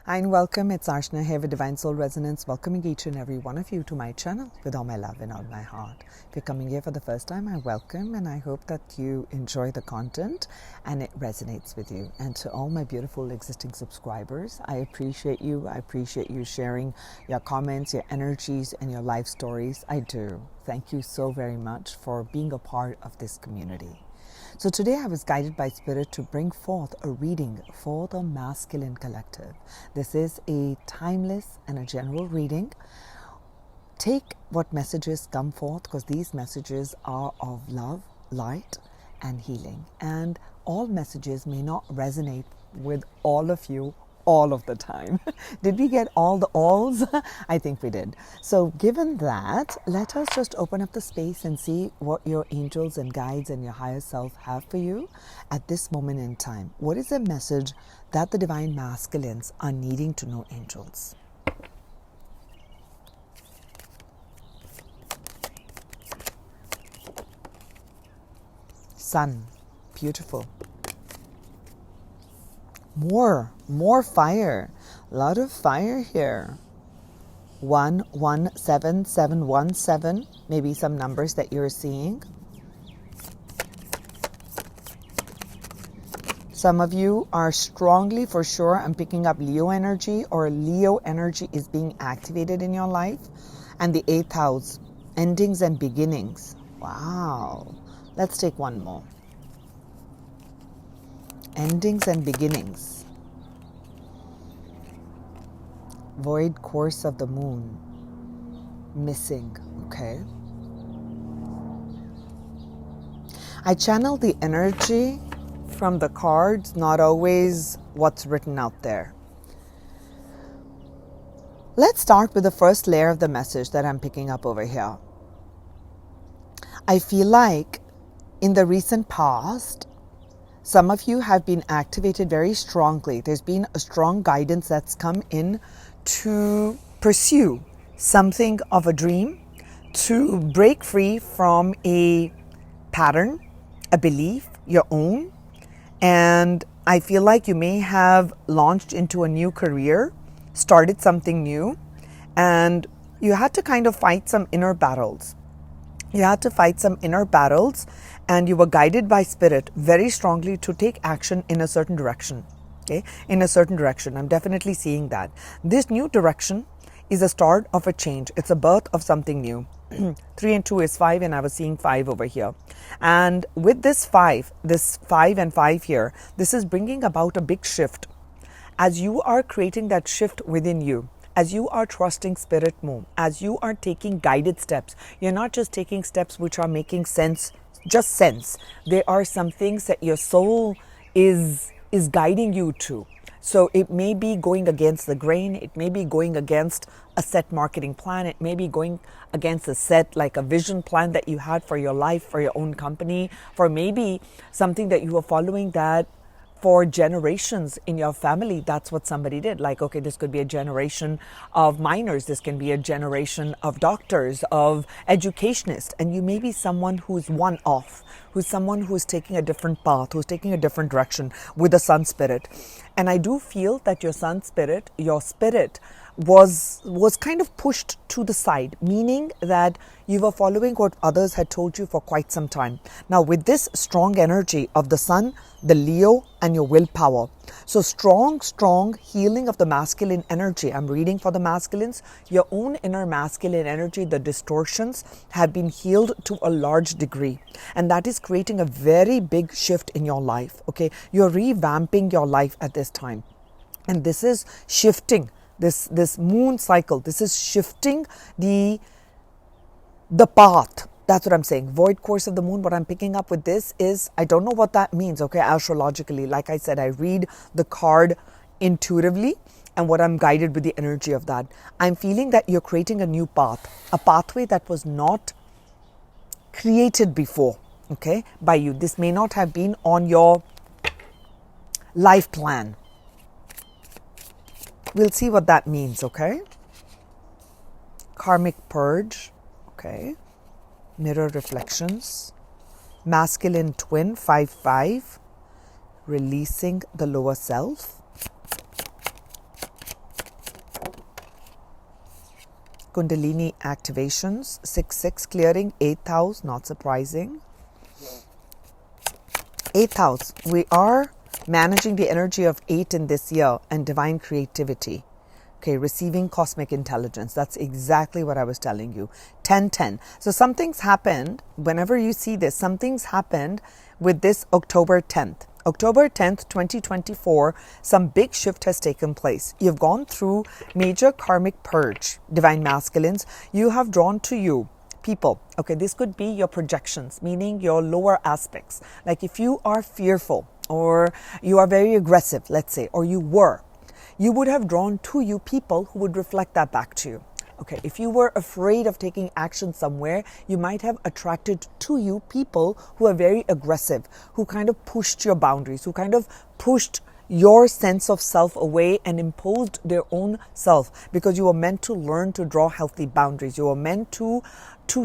Hi and welcome. It's Arshna here with Divine Soul Resonance, welcoming each and every one of you to my channel with all my love and all my heart. If you're coming here for the first time, I welcome and I hope that you enjoy the content and it resonates with you. And to all my beautiful existing subscribers, I appreciate you. I appreciate you sharing your comments, your energies, and your life stories. I do. Thank you so very much for being a part of this community. So today I was guided by Spirit to bring forth a reading for the Masculine Collective. This is a timeless and a general reading. Take what messages come forth, because these messages are of love, light, and healing. And all messages may not resonate with all of you all of the time. Did we get all the alls? I think we did. So given that, let us just open up the space and see what your angels and guides and your higher self have for you at this moment in time. What is the message that the divine masculines are needing to know, angels? Sun, beautiful. More fire. A lot of fire here. 117717, maybe some numbers that you're seeing. Some of you are strongly, for sure, I'm picking up Leo energy, or Leo energy is being activated in your life. And the 8th house, endings and beginnings. Wow. Let's take one more. Endings and beginnings. Void course of the moon. Missing. Okay. I channel the energy from the cards, not always what's written out there. Let's start with the first layer of the message that I'm picking up over here. I feel like in the recent past, some of you have been activated very strongly. There's been a strong guidance that's come in to pursue something of a dream, to break free from a pattern, a belief, your own. And I feel like you may have launched into a new career, started something new, and you had to kind of fight some inner battles. And you were guided by Spirit very strongly to take action in a certain direction. Okay, in a certain direction. I'm definitely seeing that. This new direction is a start of a change. It's a birth of something new. 3 and 2 is 5, and I was seeing 5 over here. And with this 5 and 5 here, this is bringing about a big shift. As you are creating that shift within you, as you are trusting Spirit more, as you are taking guided steps, you're not just taking steps which are making sense, just sense. There are some things that your soul is guiding you to. So it may be going against the grain, it may be going against a set marketing plan, it may be going against a set, like a vision plan that you had for your life, for your own company, for maybe something that you were following that for generations in your family. That's what somebody did. Like, okay, this could be a generation of miners, this can be a generation of doctors, of educationists, and you may be someone who's one off, who's someone who's taking a different path, who's taking a different direction with the Sun Spirit. And I do feel that your Sun Spirit, your spirit, was kind of pushed to the side, meaning that you were following what others had told you for quite some time. Now with this strong energy of the Sun, the Leo, and your willpower, so strong healing of the masculine energy. I'm reading for the masculines. Your own inner masculine energy, the distortions have been healed to a large degree, and that is creating a very big shift in your life. Okay, you're revamping your life at this time, and this is shifting this moon cycle. This is shifting the path. That's what I'm saying. Void course of the moon. What I'm picking up with this is, I don't know what that means, okay, astrologically. Like I said, I read the card intuitively, and what I'm guided with the energy of that. I'm feeling that you're creating a new path, a pathway that was not created before, okay, by you. This may not have been on your life plan. We'll see what that means, okay? Karmic purge, okay? Mirror reflections. Masculine twin, 5-5. Releasing the lower self. Kundalini activations, 6-6 clearing, 8th house, not surprising. 8th house, we are managing the energy of 8 in this year and divine creativity. Okay, receiving cosmic intelligence. That's exactly what I was telling you. 10-10. So something's happened. Whenever you see this, something's happened with this October 10th. October 10th, 2024, some big shift has taken place. You've gone through major karmic purge, divine masculines. You have drawn to you people. Okay, this could be your projections, meaning your lower aspects. Like if you are fearful or you are very aggressive, let's say, or you would have drawn to you people who would reflect that back to you. Okay, if you were afraid of taking action somewhere, you might have attracted to you people who are very aggressive, who kind of pushed your boundaries, who kind of pushed your sense of self away and imposed their own self, because you were meant to learn to draw healthy boundaries. You were meant to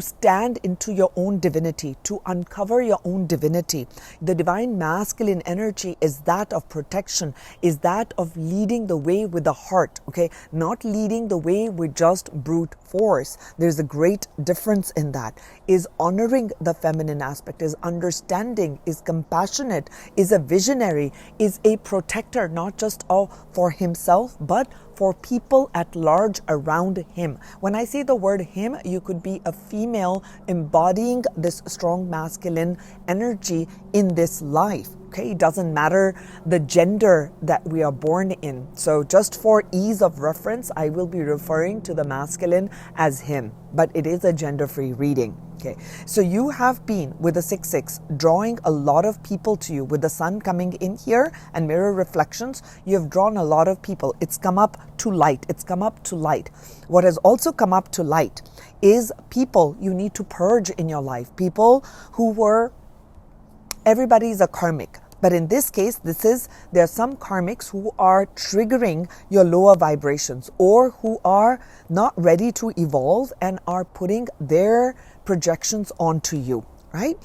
stand into your own divinity, to uncover your own divinity. The divine masculine energy is that of protection, is that of leading the way with the heart, okay? Not leading the way with just brute force. There's a great difference in that. Is honoring the feminine aspect, is understanding, is compassionate, is a visionary, is a protector, not just for himself, but for people at large around him. When I say the word him, you could be a female embodying this strong masculine energy in this life. Okay, it doesn't matter the gender that we are born in. So just for ease of reference, I will be referring to the masculine as him, but it is a gender-free reading. Okay, so you have been with the 6-6 drawing a lot of people to you. With the sun coming in here and mirror reflections, you have drawn a lot of people. It's come up to light. It's come up to light. What has also come up to light is people you need to purge in your life. People who were, everybody's a karmic. But in this case, there are some karmics who are triggering your lower vibrations, or who are not ready to evolve and are putting their projections onto you, right?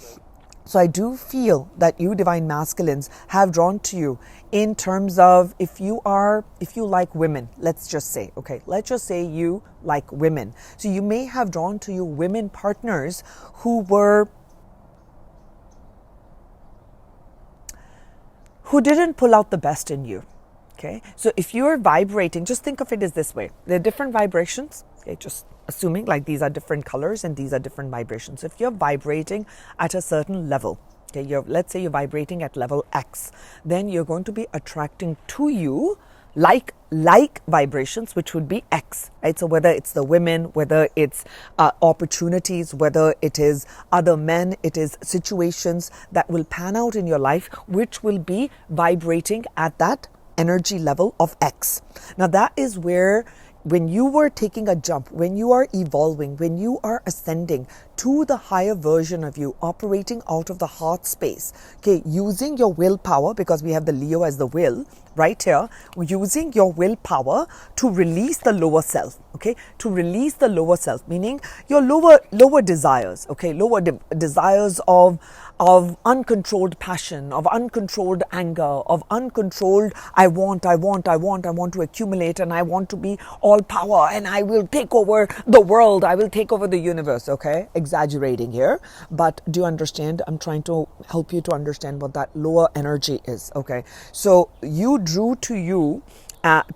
So I do feel that you divine masculines have drawn to you in terms of if you like women, let's just say you like women. So you may have drawn to you women partners who didn't pull out the best in you. Okay, so if you're vibrating, just think of it as this way. There are different vibrations. Okay, just assuming like these are different colors and these are different vibrations. So if you're vibrating at a certain level, okay, let's say you're vibrating at level X, then you're going to be attracting to you like vibrations, which would be X, right? So whether it's the women, whether it's opportunities, whether it is other men, it is situations that will pan out in your life, which will be vibrating at that energy level of X. Now that is where, when you were taking a jump, when you are evolving, when you are ascending to the higher version of you, operating out of the heart space, okay, using your willpower, because we have the Leo as the will right here, using your willpower to release the lower self, okay, to release the lower self, meaning your lower desires, okay, desires of uncontrolled passion, of uncontrolled anger, of uncontrolled I want to accumulate, and I want to be all power, and I will take over the world, I will take over the universe, okay? Exaggerating here, but do you understand? I'm trying to help you to understand what that lower energy is, okay? So you drew to you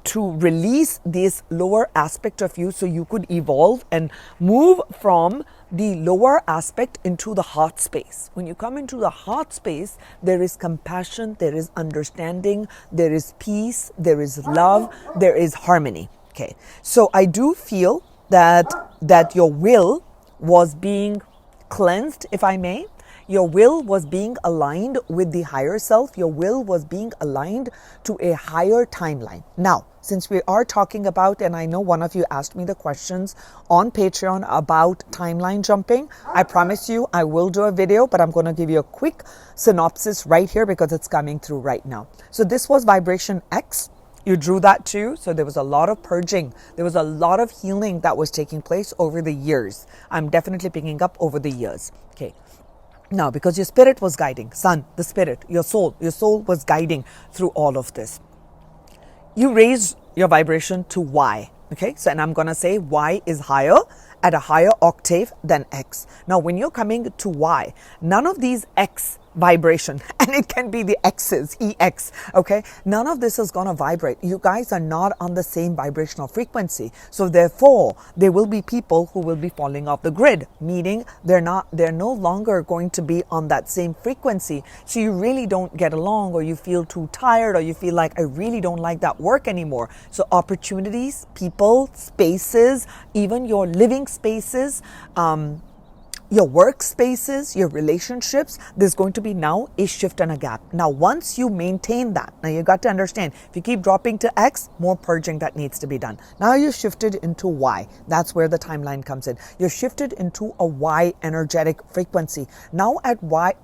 to release this lower aspect of you so you could evolve and move from the lower aspect into the heart space. When you come into the heart space, there is compassion, there is understanding, there is peace, there is love, there is harmony. Okay, so I do feel that your will was being cleansed, if I may. Your will was being aligned with the higher self. Your will was being aligned to a higher timeline. Now, since we are talking about, and I know one of you asked me the questions on Patreon about timeline jumping, I promise you I will do a video, but I'm going to give you a quick synopsis right here because it's coming through right now. So this was vibration X. You drew that too. So there was a lot of purging. There was a lot of healing that was taking place over the years. I'm definitely picking up over the years. Okay. Now, because your spirit was guiding, sun, the spirit, your soul was guiding through all of this. You raised your vibration to Y. Okay, so and I'm going to say Y is higher at a higher octave than X. Now, when you're coming to Y, none of these X vibration, and it can be the X's, EX, okay? None of this is going to vibrate. You guys are not on the same vibrational frequency. So therefore, there will be people who will be falling off the grid, meaning they're no longer going to be on that same frequency. So you really don't get along, or you feel too tired, or you feel like I really don't like that work anymore. So opportunities, people, spaces, even your living spaces, your workspaces, your relationships, there's going to be now a shift and a gap. Now, once you maintain that, now you got to understand, if you keep dropping to X, more purging that needs to be done. Now you're shifted into Y. That's where the timeline comes in. You're shifted into a Y energetic frequency. Now at Y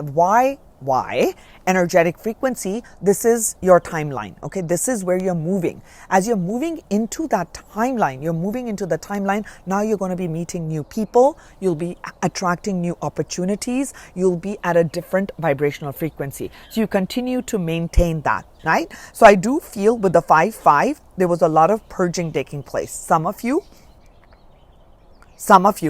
energetic frequency, this is your timeline. Okay, this is where you're moving. As you're moving into that timeline, now you're going to be meeting new people, you'll be attracting new opportunities, you'll be at a different vibrational frequency. So you continue to maintain that, right? So I do feel with the 5-5, there was a lot of purging taking place. Some of you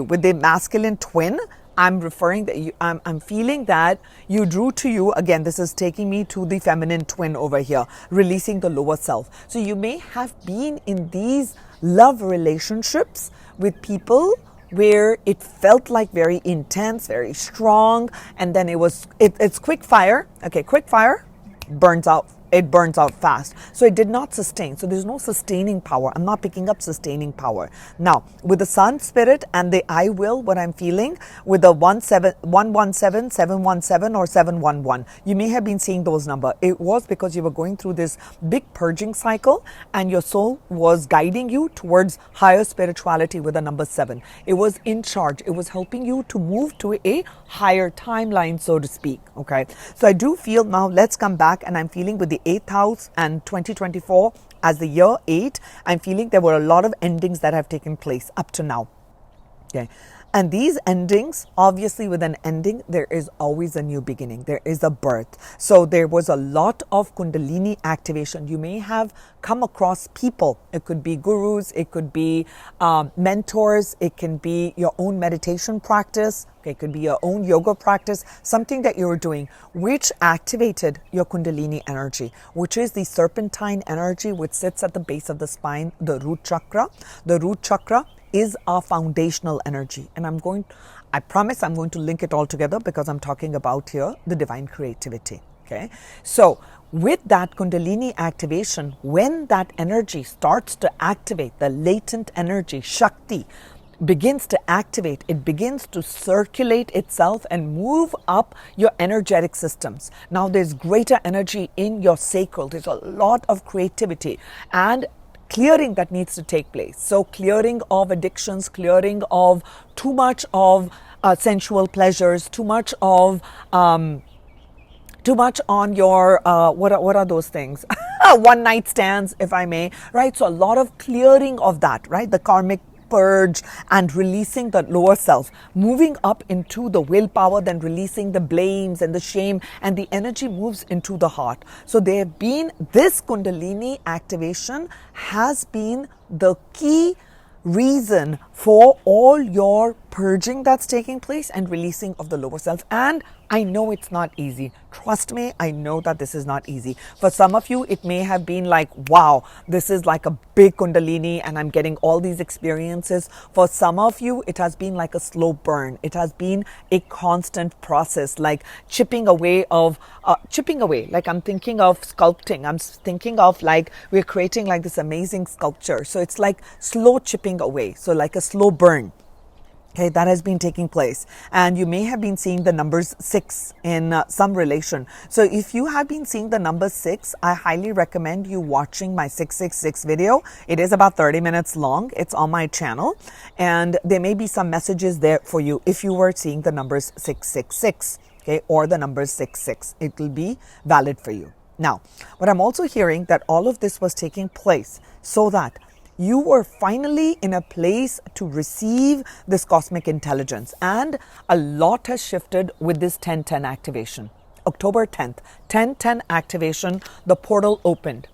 with the masculine twin, I'm referring that I'm feeling that you drew to you, again, this is taking me to the feminine twin over here, releasing the lower self. So you may have been in these love relationships with people where it felt like very intense, very strong, and then it's quick fire. Okay, quick fire burns out. It burns out fast. So it did not sustain. So there's no sustaining power. I'm not picking up sustaining power. Now, with the Sun Spirit and the I Will, what I'm feeling with the 117, 717 or 711, you may have been seeing those numbers. It was because you were going through this big purging cycle and your soul was guiding you towards higher spirituality with the number 7. It was in charge. It was helping you to move to a higher timeline, so to speak. Okay. So I do feel now, let's come back, and I'm feeling with the 8th house and 2024 as the year 8, I'm feeling there were a lot of endings that have taken place up to now. Okay. And these endings, obviously with an ending, there is always a new beginning. There is a birth. So there was a lot of Kundalini activation. You may have come across people. It could be gurus. It could be mentors. It can be your own meditation practice. Okay, it could be your own yoga practice, something that you were doing, which activated your Kundalini energy, which is the serpentine energy, which sits at the base of the spine, the root chakra. The root chakra is our foundational energy. And I promise I'm going to link it all together because I'm talking about here the divine creativity. Okay. So with that Kundalini activation, when that energy starts to activate, the latent energy, Shakti, begins to activate, it begins to circulate itself and move up your energetic systems. Now there's greater energy in your sacral. There's a lot of creativity and clearing that needs to take place. So clearing of addictions, clearing of too much of sensual pleasures, too much on your what are those things? One night stands, if I may, right? So a lot of clearing of that, right? The karmic purge and releasing the lower self, moving up into the willpower, then releasing the blames and the shame, and the energy moves into the heart. So there have been, this Kundalini activation has been the key reason for all your purging that's taking place and releasing of the lower self. And I know it's not easy. Trust me, I know that this is not easy. For some of you, it may have been like, wow, this is like a big Kundalini and I'm getting all these experiences. For some of you, it has been like a slow burn. It has been a constant process, like chipping away. Like I'm thinking of sculpting. I'm thinking of like we're creating like this amazing sculpture. So it's like slow chipping away. So like a slow burn. Okay, that has been taking place. And you may have been seeing the numbers 6 in some relation. So if you have been seeing the number 6, I highly recommend you watching my 666 video. It is about 30 minutes long. It's on my channel. And there may be some messages there for you if you were seeing the numbers 666, okay, or the numbers 66. It will be valid for you. Now, what I'm also hearing that all of this was taking place so that you were finally in a place to receive this cosmic intelligence, and a lot has shifted with this 1010 activation. October 10th, 1010 activation, the portal opened.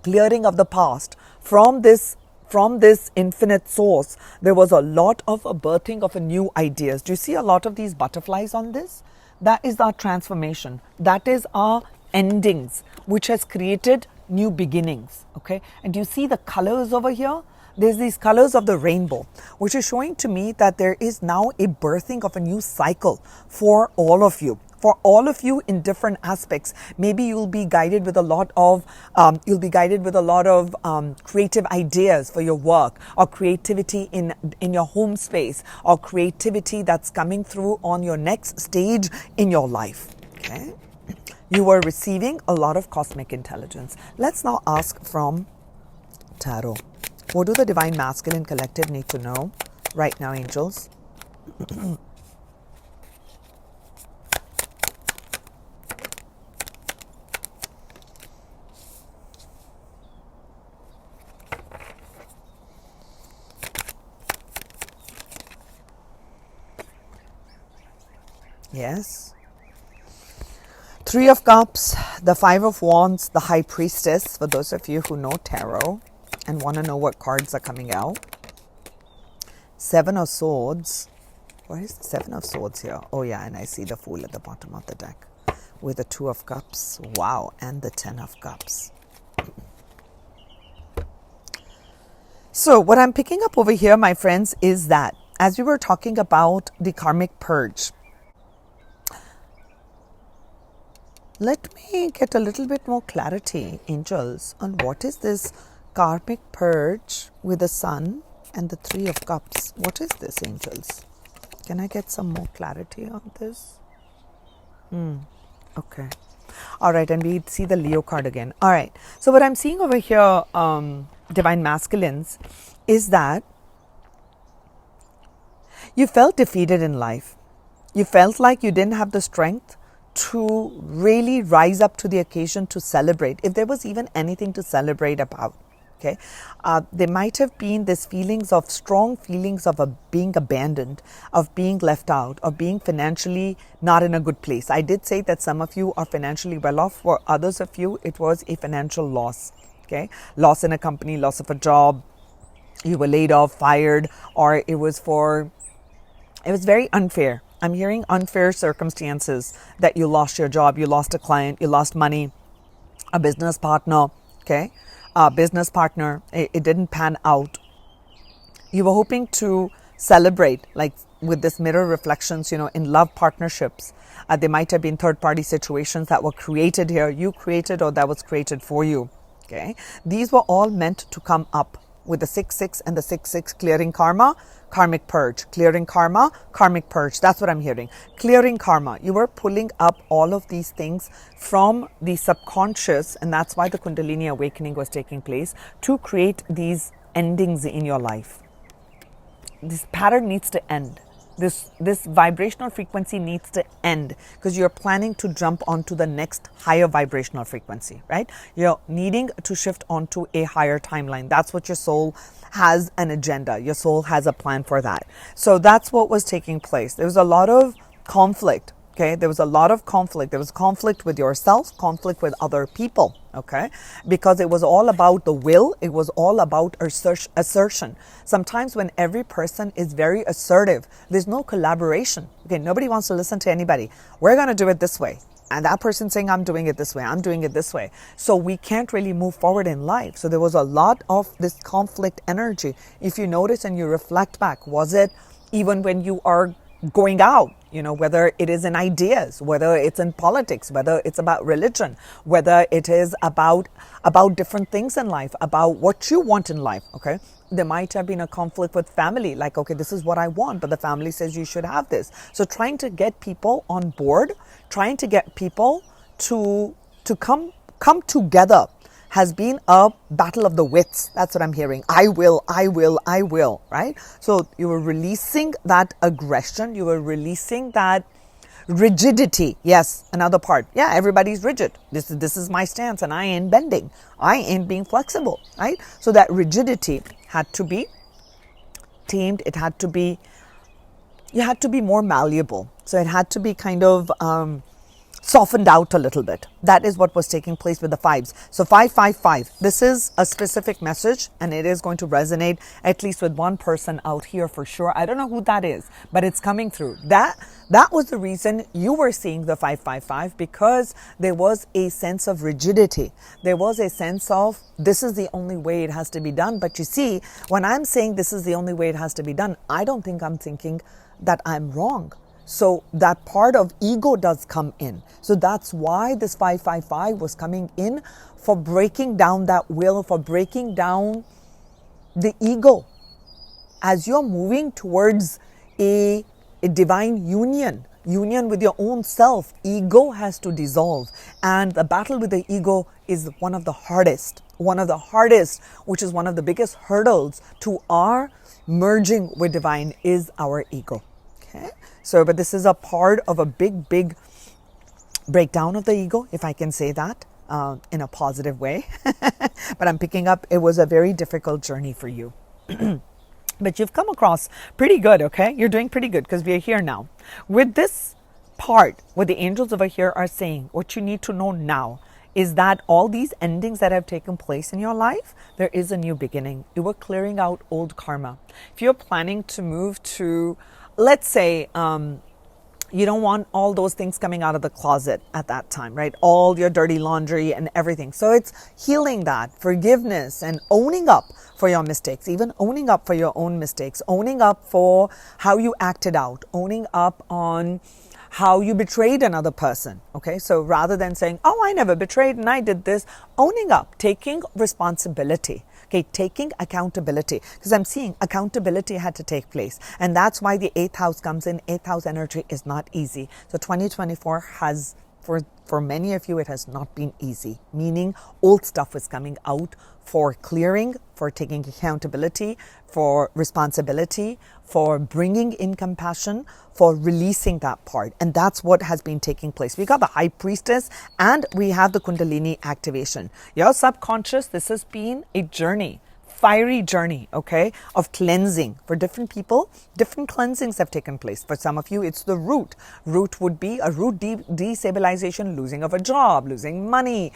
Clearing of the past from this from this infinite source, there was a lot of a birthing of a new ideas. Do you see a lot of these butterflies on this? That is our transformation. That is our endings, which has created new beginnings. Okay, and do you see the colors over here? There's these colors of the rainbow, which is showing to me that there is now a birthing of a new cycle for all of you. For all of you in different aspects. Maybe you'll be guided with a lot of creative ideas for your work, or creativity in your home space, or creativity that's coming through on your next stage in your life. Okay, you are receiving a lot of cosmic intelligence. Let's now ask from Tarot. What do the Divine Masculine Collective need to know right now, angels? Yes. Three of Cups, the Five of Wands, the High Priestess, for those of you who know tarot and want to know what cards are coming out. Seven of Swords. Where is the Seven of Swords here? Oh yeah, and I see the Fool at the bottom of the deck with the Two of Cups. Wow, and the Ten of Cups. So what I'm picking up over here, my friends, is that as we were talking about the karmic purge, let me get a little bit more clarity, angels, on what is this karmic purge with the Sun and the Three of Cups. What is this, angels? Can I get some more clarity on this? Okay. All right, and we see the Leo card again. All right. So what I'm seeing over here, Divine Masculines, is that you felt defeated in life. You felt like you didn't have the strength to really rise up to the occasion to celebrate, if there was even anything to celebrate about. Okay, there might have been this strong feelings of being abandoned, of being left out, of being financially not in a good place. I did say that some of you are financially well off. For others of you, it was a financial loss. Okay, loss in a company, loss of a job, you were laid off, fired, or it was very unfair. I'm hearing unfair circumstances, that you lost your job, you lost a client, you lost money, a business partner, okay? Business partner, it didn't pan out. You were hoping to celebrate, like with this mirror reflections, in love partnerships. There might have been third-party situations that were created here, you created, or that was created for you, okay? These were all meant to come up with the 6-6 and the 6-6 clearing karma, karmic purge, clearing karma, karmic purge. That's what I'm hearing. Clearing karma. You were pulling up all of these things from the subconscious, and that's why the Kundalini awakening was taking place, to create these endings in your life. This pattern needs to end. This vibrational frequency needs to end, because you're planning to jump onto the next higher vibrational frequency, right? You're needing to shift onto a higher timeline. That's what your soul has, an agenda. Your soul has a plan for that. So that's what was taking place. There was a lot of conflict. Okay, there was a lot of conflict. There was conflict with yourself, conflict with other people, okay? Because it was all about the will. It was all about assertion. Sometimes when every person is very assertive, there's no collaboration. Okay, nobody wants to listen to anybody. We're going to do it this way. And that person saying, I'm doing it this way, I'm doing it this way. So we can't really move forward in life. So there was a lot of this conflict energy. If you notice and you reflect back, was it even when you are going out, whether it is in ideas, whether it's in politics, whether it's about religion, whether it is about different things in life, about what you want in life, okay? There might have been a conflict with family, like, okay, this is what I want, but the family says you should have this. So trying to get people on board, trying to get people to come together has been a battle of the wits. That's what I'm hearing. I will, right? So you were releasing that aggression. You were releasing that rigidity. Yes, another part. Yeah, everybody's rigid. This is my stance, and I ain't bending. I ain't being flexible, right? So that rigidity had to be tamed. It had to be, you had to be more malleable. So it had to be kind of softened out a little bit. That is what was taking place with the fives. So 555, this is a specific message, and it is going to resonate at least with one person out here for sure. I don't know who that is, but it's coming through. That was the reason you were seeing the 555, because there was a sense of rigidity. There was a sense of this is the only way it has to be done. But you see, when I'm saying this is the only way it has to be done, I don't think I'm thinking that I'm wrong. So that part of ego does come in. So that's why this 555 was coming in, for breaking down that will, for breaking down the ego. As you're moving towards a divine union with your own self, ego has to dissolve. And the battle with the ego is one of the hardest, which is one of the biggest hurdles to our merging with divine, is our ego. Okay. So, but this is a part of a big breakdown of the ego, if I can say that, in a positive way. But I'm picking up, it was a very difficult journey for you. But you've come across pretty good, okay? You're doing pretty good, because we are here now. With this part, what the angels over here are saying, what you need to know now is that all these endings that have taken place in your life, there is a new beginning. You were clearing out old karma. If you're planning to move to, let's say, you don't want all those things coming out of the closet at that time, right? All your dirty laundry and everything. So it's healing that, forgiveness, and owning up for your mistakes, even owning up for your own mistakes, owning up for how you acted out, owning up on how you betrayed another person. Okay, so rather than saying, oh, I never betrayed and I did this, owning up, taking responsibility. Okay, taking accountability, because I'm seeing accountability had to take place. And that's why the 8th house comes in. 8th house energy is not easy. So 2024 has, for many of you, it has not been easy, meaning old stuff is coming out for clearing, for taking accountability, for responsibility, for bringing in compassion, for releasing that part. And that's what has been taking place. We got the High Priestess and we have the Kundalini Activation. Your subconscious, this has been a journey, fiery journey, okay, of cleansing. For different people, different cleansings have taken place. For some of you, it's the root. Root would be a root destabilization, losing of a job, losing money,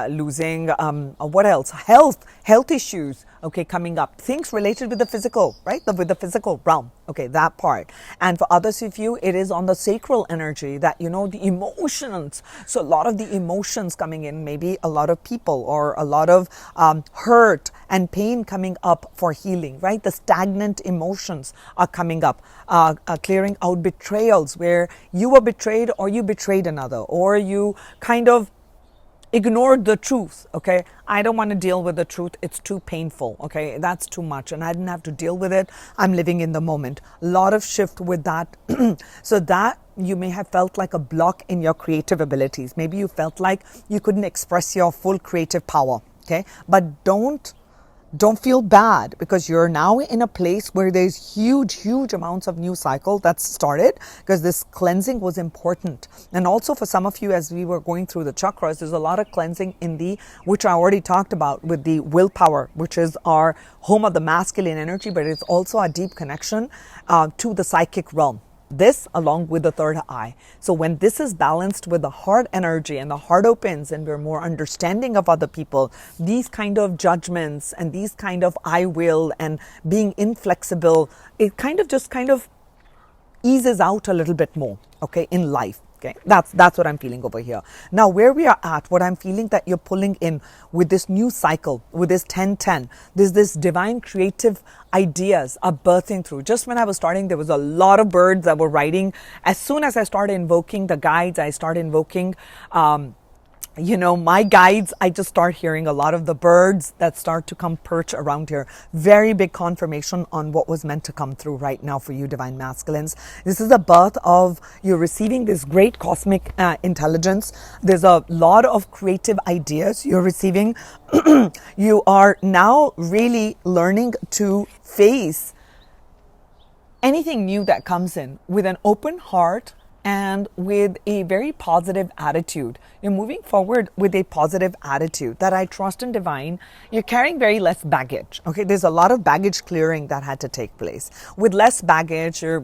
losing, what else? Health issues, okay, coming up. Things related with the physical, right? With the physical realm, okay, that part. And for others of you, it is on the sacral energy that, you know, the emotions. So a lot of the emotions coming in, maybe a lot of people or a lot of hurt and pain coming up for healing, right? The stagnant emotions are coming up, clearing out betrayals where you were betrayed or you betrayed another, or you kind of ignored the truth. Okay, I don't want to deal with the truth, it's too painful. Okay, that's too much and I didn't have to deal with it. I'm living in the moment. A lot of shift with that. So that you may have felt like a block in your creative abilities. Maybe you felt like you couldn't express your full creative power. Okay, but don't feel bad, because you're now in a place where there's huge amounts of new cycle that's started, because this cleansing was important. And also for some of you, as we were going through the chakras, there's a lot of cleansing in the, which I already talked about, with the willpower, which is our home of the masculine energy, but it's also a deep connection to the psychic realm. This along with the third eye. So when this is balanced with the heart energy and the heart opens and we're more understanding of other people, these kind of judgments and these kind of I will and being inflexible, it kind of eases out a little bit more, okay, in life. Okay, that's what I'm feeling over here. Now, where we are at, what I'm feeling that you're pulling in with this new cycle, with this 10-10, this divine creative ideas are birthing through. Just when I was starting, there was a lot of birds that were writing. As soon as I started invoking the guides, I started invoking my guides, I just start hearing a lot of the birds that start to come perch around here. Very big confirmation on what was meant to come through right now for you, Divine Masculines. This is the birth of you receiving this great cosmic intelligence. There's a lot of creative ideas you're receiving. You are now really learning to face anything new that comes in with an open heart and with a very positive attitude. You're moving forward with a positive attitude that I trust in divine. You're carrying very less baggage. Okay, there's a lot of baggage clearing that had to take place. With less baggage, you're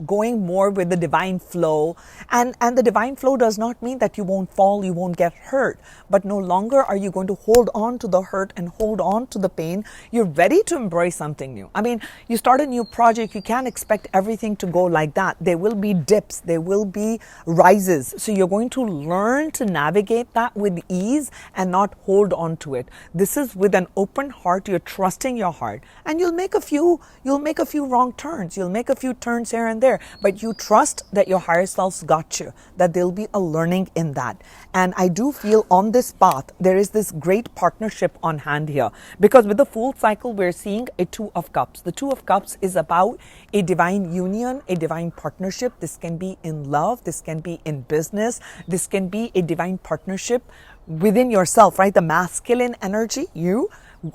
going more with the divine flow. And the divine flow does not mean that you won't fall, you won't get hurt. But no longer are you going to hold on to the hurt and hold on to the pain. You're ready to embrace something new. I mean, you start a new project, you can't expect everything to go like that. There will be dips, there will be rises. So you're going to learn to navigate that with ease and not hold on to it. This is with an open heart. You're trusting your heart, and you'll make a few wrong turns. You'll make a few turns here and there, but you trust that your higher self's got you, that there'll be a learning in that. And I do feel on this path, there is this great partnership on hand here, because with the Fool cycle, we're seeing a Two of Cups. The Two of Cups is about a divine union, a divine partnership. This can be in love, this can be in business, this can be a divine partnership within yourself, right? The masculine energy, you,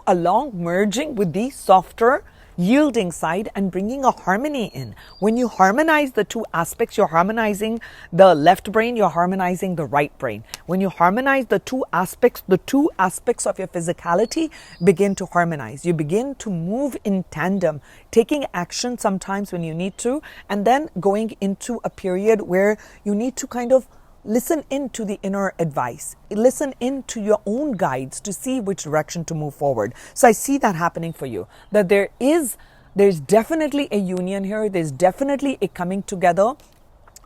along merging with the softer, yielding side and bringing a harmony in. When you harmonize the two aspects, you're harmonizing the left brain, you're harmonizing the right brain. When you harmonize the two aspects of your physicality begin to harmonize. You begin to move in tandem, taking action sometimes when you need to, and then going into a period where you need to kind of listen into the inner advice. Listen into your own guides to see which direction to move forward. So I see that happening for you. That there's definitely a union here. There's definitely a coming together.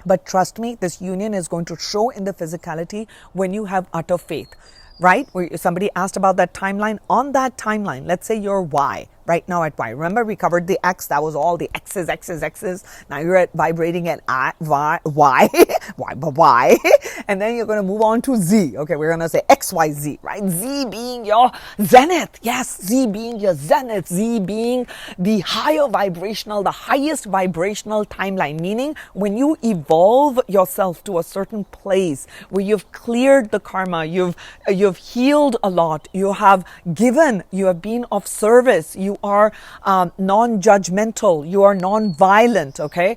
But trust me, this union is going to show in the physicality when you have utter faith. Right? Where somebody asked about that timeline. On that timeline, let's say you're Y, right now at Y. Remember, we covered the X. That was all the X's. Now you're at vibrating at Y, Y. And then you're going to move on to Z. Okay, we're going to say X, Y, Z, right? Z being your zenith. Yes, Z being your zenith. Z being the higher vibrational, the highest vibrational timeline. Meaning when you evolve yourself to a certain place where you've cleared the karma, you've healed a lot, you have given, you have been of service, you are non-judgmental, you are non-violent, okay?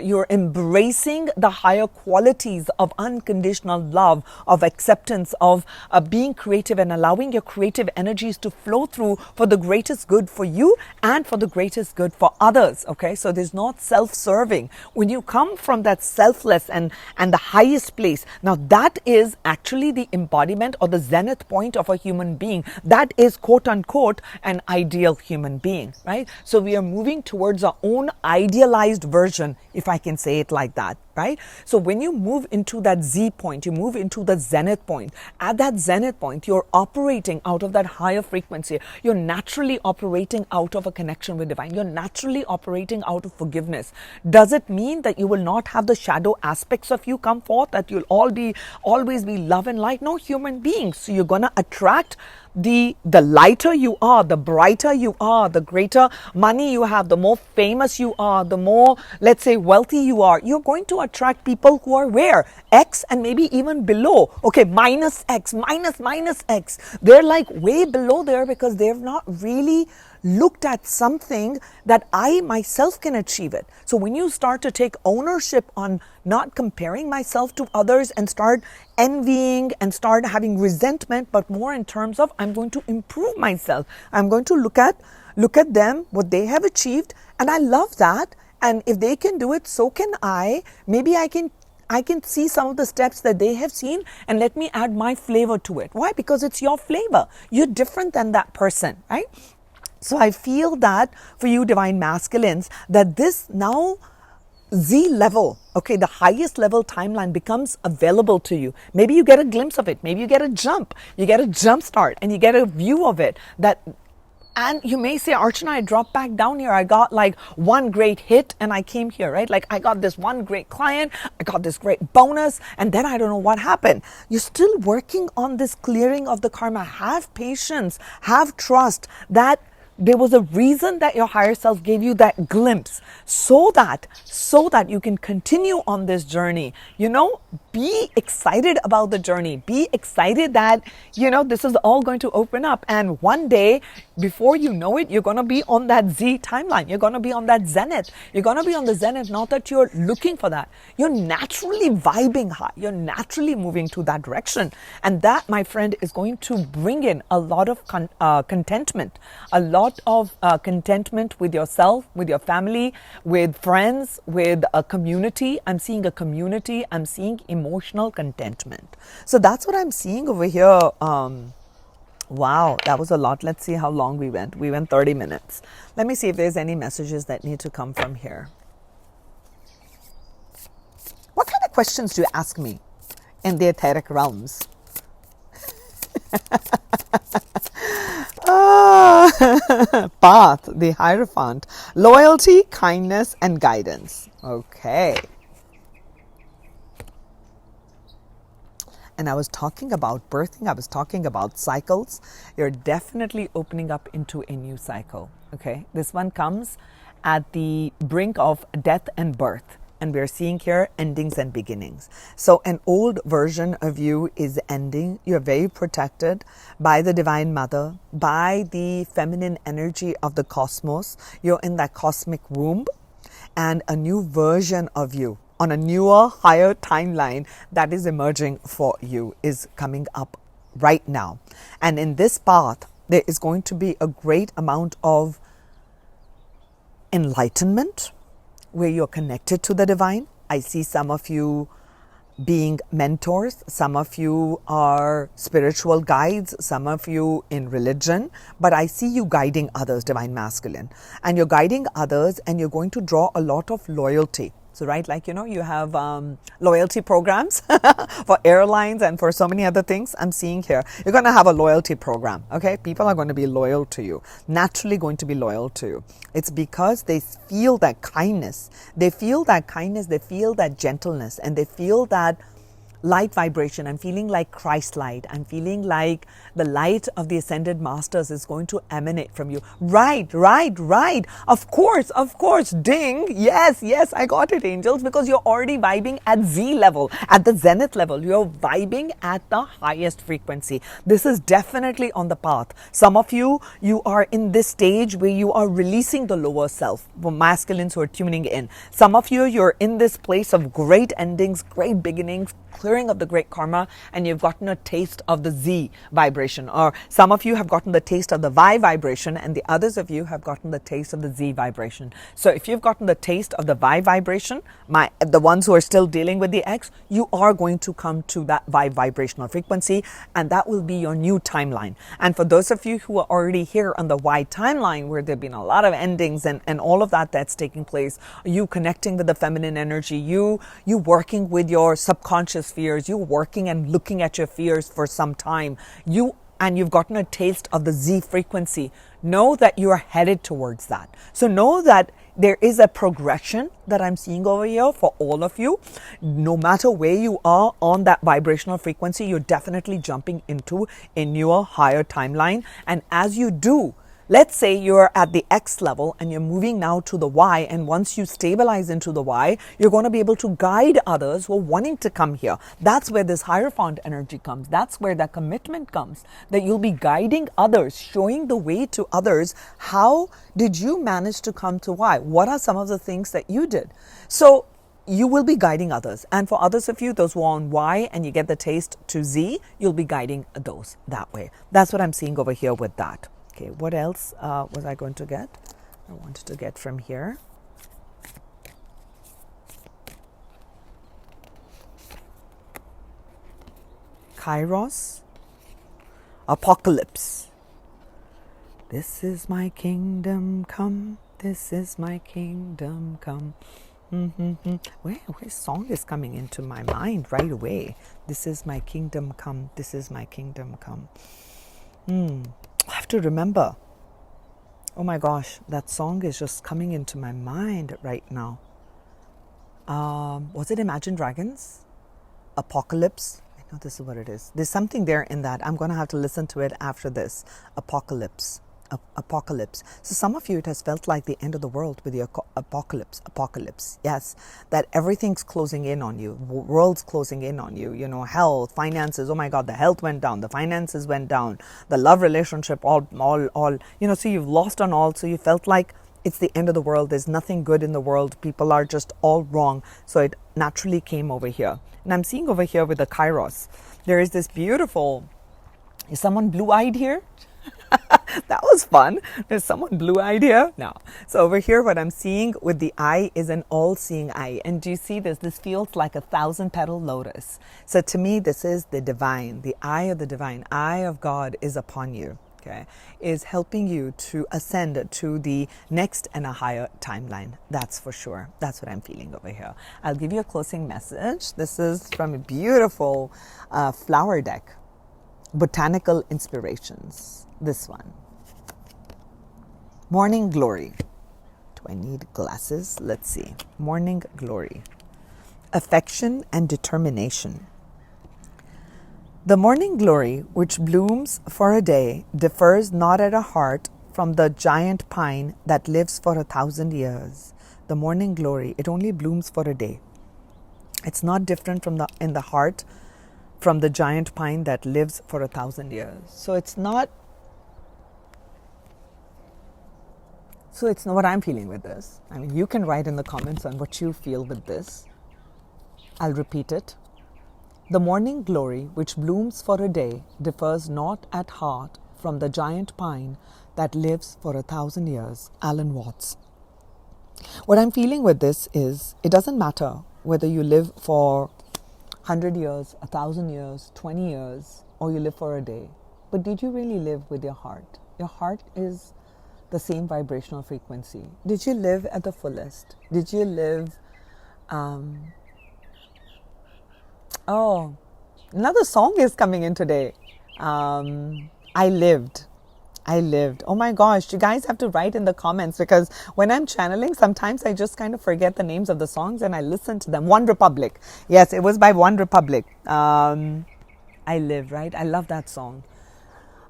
You're embracing the higher qualities of unconditional love, of acceptance, of being creative and allowing your creative energies to flow through for the greatest good for you and for the greatest good for others, okay? So there's not self-serving. When you come from that selfless and the highest place, now that is actually the embodiment or the zenith point of a human being. That is quote unquote an ideal human being, right? So we are moving towards our own idealized version, if I can say it like that, right? So when you move into that Z point, you move into the zenith point. At that zenith point, you're operating out of that higher frequency. You're naturally operating out of a connection with divine. You're naturally operating out of forgiveness. Does it mean that you will not have the shadow aspects of you come forth, that you'll always be love and light? No, human beings. So you're going to attract the lighter you are, the brighter you are, the greater money you have, the more famous you are, the more, let's say, wealthy you are, you're going to attract people who are where? X and maybe even below. Okay, minus X, minus X. They're like way below there because they've not really looked at something that I myself can achieve it. So when you start to take ownership on not comparing myself to others and start envying and start having resentment, but more in terms of I'm going to improve myself. I'm going to look at them, what they have achieved, and I love that. And if they can do it, so can I. Maybe I can see some of the steps that they have seen and let me add my flavor to it. Why? Because it's your flavor. You're different than that person, right? So I feel that for you divine masculines, that this now Z level, okay, the highest level timeline becomes available to you. Maybe you get a glimpse of it. Maybe you get a jump start and you get a view of it and you may say, Archana, I dropped back down here. I got like one great hit and I came here, right? Like I got this one great client, I got this great bonus, and then I don't know what happened. You're still working on this clearing of the karma. Have patience, have trust that there was a reason that your higher self gave you that glimpse so that you can continue on this journey. Be excited about the journey. Be excited that, this is all going to open up. And one day, before you know it, you're going to be on that Z timeline. You're going to be on that zenith. You're going to be on the zenith, not that you're looking for that. You're naturally vibing high. You're naturally moving to that direction. And that, my friend, is going to bring in a lot of contentment, a lot of contentment with yourself, with your family, with friends, with a community. I'm seeing a community. I'm seeing emotional contentment. So that's what I'm seeing over here. Wow, that was a lot. Let's see how long we went. We went 30 minutes. Let me see if there's any messages that need to come from here. What kind of questions do you ask me in the etheric realms? Path, the Hierophant, loyalty, kindness, and guidance. Okay. And I was talking about birthing. I was talking about cycles. You're definitely opening up into a new cycle. Okay. This one comes at the brink of death and birth. And we're seeing here endings and beginnings. So an old version of you is ending. You're very protected by the Divine Mother, by the feminine energy of the cosmos. You're in that cosmic womb, and a new version of you on a newer, higher timeline that is emerging for you is coming up right now. And in this path, there is going to be a great amount of enlightenment, where you're connected to the divine. I see some of you being mentors, some of you are spiritual guides, some of you in religion, but I see you guiding others, divine masculine. And you're guiding others and you're going to draw a lot of loyalty. So, right, like, you have loyalty programs for airlines and for so many other things. I'm seeing here, you're going to have a loyalty program, okay? People are going to be loyal to you, naturally going to be loyal to you. It's because they feel that kindness. They feel that kindness, they feel that gentleness, and they feel that light vibration. I'm feeling like Christ light. I'm feeling like the light of the ascended masters is going to emanate from you. Right. Of course. Ding. Yes, I got it, angels, because you're already vibing at Z level, at the zenith level. You're vibing at the highest frequency. This is definitely on the path. Some of you are in this stage where you are releasing the lower self, for masculines who are tuning in. Some of you're in this place of great endings, great beginnings, clearing of the great karma, and you've gotten a taste of the Z vibration. Or some of you have gotten the taste of the Y vibration, and the others of you have gotten the taste of the Z vibration. So if you've gotten the taste of the Y vibration, the ones who are still dealing with the X, you are going to come to that Y vibrational frequency, and that will be your new timeline. And for those of you who are already here on the Y timeline, where there have been a lot of endings and all of that's taking place, you connecting with the feminine energy, you working with your subconscious fears, you working and looking at your fears for some time, you've gotten a taste of the Z frequency. Know that you are headed towards that. So know that there is a progression that I'm seeing over here for all of you. No matter where you are on that vibrational frequency, you're definitely jumping into a newer, higher timeline. And as you do, let's say you're at the X level and you're moving now to the Y, and once you stabilize into the Y, you're going to be able to guide others who are wanting to come here. That's where this Hierophant energy comes. That's where that commitment comes, that you'll be guiding others, showing the way to others. How did you manage to come to Y? What are some of the things that you did? So you will be guiding others. And for others of you, those who are on Y and you get the taste to Z, you'll be guiding those that way. That's what I'm seeing over here with that. Okay, what else was I going to get? I wanted to get from here. Kairos, Apocalypse. This is my kingdom come. This is my kingdom come. Where song is coming into my mind right away. This is my kingdom come. This is my kingdom come. I have to remember. Oh my gosh, that song is just coming into my mind right now. Was it Imagine Dragons? Apocalypse? I know this is what it is. There's something there in that. I'm going to have to listen to it after this. Apocalypse. apocalypse. So some of you, it has felt like the end of the world with the apocalypse. Yes, that everything's closing in on you. World's closing in on you. You know, health, finances. Oh my God, the health went down. The finances went down. The love relationship, all. You know, so you've lost on all. So you felt like it's the end of the world. There's nothing good in the world. People are just all wrong. So it naturally came over here. And I'm seeing over here with the Kairos, there is this beautiful, is someone blue-eyed here? That was fun. There's someone blue-eyed here? No. So over here, what I'm seeing with the eye is an all-seeing eye. And do you see this? This feels like 1,000-petal lotus. So to me, this is the divine, the eye of the divine, eye of God is upon you. Okay, is helping you to ascend to the next and a higher timeline. That's for sure. That's what I'm feeling over here. I'll give you a closing message. This is from a beautiful flower deck, Botanical Inspirations. This one. Morning Glory. Do I need glasses? Let's see. Morning Glory. Affection and determination. The morning glory, which blooms for a day, differs not at a heart from the giant pine that lives for 1,000 years. The morning glory, it only blooms for a day. It's not different in the heart from the giant pine that lives for 1,000 years. So it's not what I'm feeling with this. I mean, you can write in the comments on what you feel with this. I'll repeat it. The morning glory, which blooms for a day, differs not at heart from the giant pine that lives for 1,000 years. Alan Watts. What I'm feeling with this is, it doesn't matter whether you live for 100 years, 1,000 years, 20 years, or you live for a day. But did you really live with your heart? Your heart is the same vibrational frequency. Did you live at the fullest? Did you live... Oh, another song is coming in today. I lived. Oh my gosh, you guys have to write in the comments, because when I'm channeling, sometimes I just kind of forget the names of the songs and I listen to them. One Republic. Yes, it was by One Republic. I lived, right? I love that song.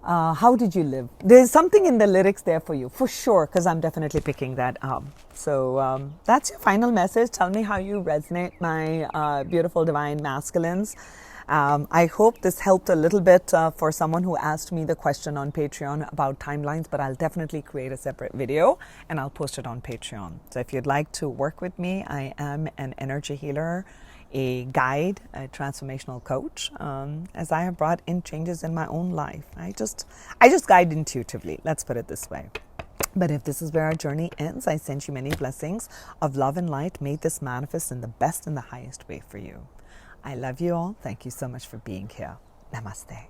How did you live? There's something in the lyrics there for you, for sure, because I'm definitely picking that up. So that's your final message. Tell me how you resonate, my beautiful divine masculines. I hope this helped a little bit for someone who asked me the question on Patreon about timelines, but I'll definitely create a separate video and I'll post it on Patreon. So if you'd like to work with me, I am an energy healer, a guide, a transformational coach, as I have brought in changes in my own life. I just guide intuitively, let's put it this way. But if this is where our journey ends, I send you many blessings of love and light. May this manifest in the best and the highest way for you. I love you all. Thank you so much for being here. Namaste.